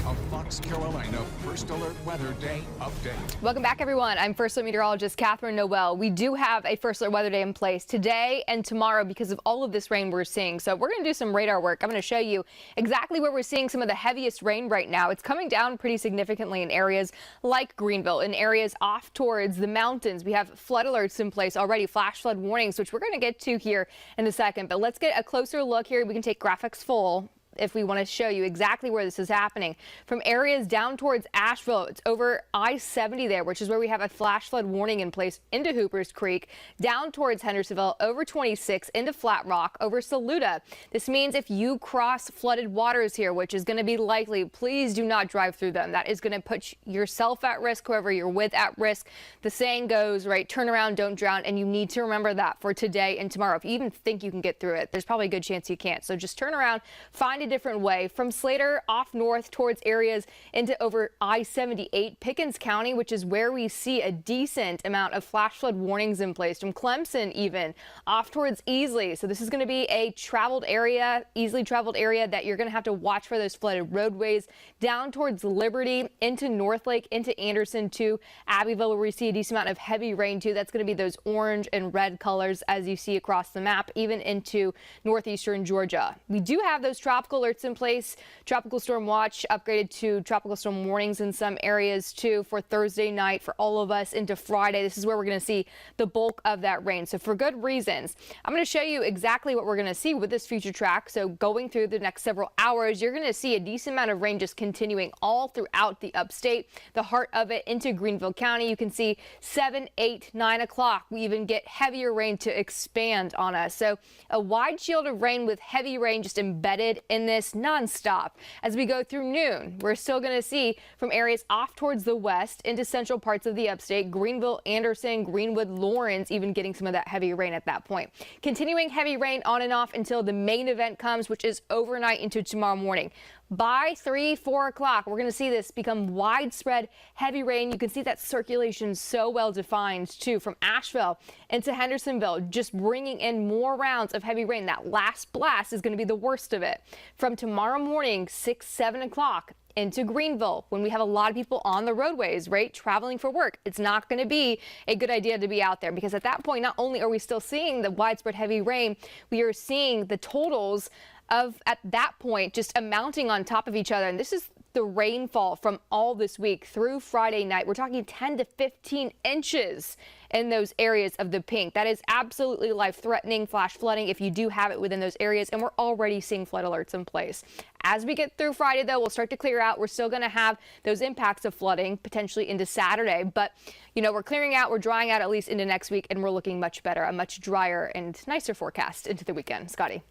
A Fox Carolina First Alert Weather Day update. Welcome back, everyone. I'm First Alert Meteorologist Katherine Noel. We do have a First Alert Weather Day in place today and tomorrow because of all of this rain we're seeing. So we're going to do some radar work. I'm going to show you exactly where we're seeing some of the heaviest rain right now. It's coming down pretty significantly in areas like Greenville, in areas off towards the mountains. We have flood alerts in place already, flash flood warnings, which we're going to get to here in a second. But let's get a closer look here. We can take graphics full if we want to show you exactly where this is happening. From areas down towards Asheville, it's over I-70 there, which is where we have a flash flood warning in place into Hoopers Creek, down towards Hendersonville, over 26 into Flat Rock, over Saluda. This means if you cross flooded waters here, which is going to be likely, please do not drive through them. That is going to put yourself at risk, whoever you're with at risk. The saying goes, right, turn around, don't drown, and you need to remember that for today and tomorrow. If you even think you can get through it, there's probably a good chance you can't. So just turn around, find a different way. From Slater off north towards areas into over I-78, Pickens County, which is where we see a decent amount of flash flood warnings in place. From Clemson even off towards Easley. So this is going to be a traveled area, easily traveled area that you're going to have to watch for those flooded roadways. Down towards Liberty, into Northlake, into Anderson to Abbeville, where we see a decent amount of heavy rain too. That's going to be those orange and red colors as you see across the map, even into northeastern Georgia. We do have those tropical alerts in place. Tropical storm watch upgraded to tropical storm warnings in some areas too for Thursday night for all of us into Friday. This is where we're going to see the bulk of that rain. So for good reasons, I'm going to show you exactly what we're going to see with this future track. So going through the next several hours, you're going to see a decent amount of rain just continuing all throughout the upstate, the heart of it into Greenville County. You can see 7, 8, 9 o'clock. We even get heavier rain to expand on us. So a wide shield of rain with heavy rain just embedded in this nonstop. As we go through noon, we're still going to see from areas off towards the west into central parts of the upstate, Greenville, Anderson, Greenwood, Lawrence, even getting some of that heavy rain at that point. Continuing heavy rain on and off until the main event comes, which is overnight into tomorrow morning. By 3, 4 o'clock, we're going to see this become widespread heavy rain. You can see that circulation so well defined too, from Asheville into Hendersonville, just bringing in more rounds of heavy rain. That last blast is going to be the worst of it. From tomorrow morning, 6, 7 o'clock, into Greenville, when we have a lot of people on the roadways, right, traveling for work, it's not going to be a good idea to be out there, because at that point, not only are we still seeing the widespread heavy rain, we are seeing the totals of, at that point, just amounting on top of each other. And this is the rainfall from all this week through Friday night. We're talking 10 to 15 inches in those areas of the pink. That is absolutely life-threatening flash flooding if you do have it within those areas, and we're already seeing flood alerts in place. As we get through Friday, though, we'll start to clear out. We're still going to have those impacts of flooding potentially into Saturday, but you know, we're clearing out, we're drying out at least into next week, and we're looking much better, a much drier and nicer forecast into the weekend. Scotty.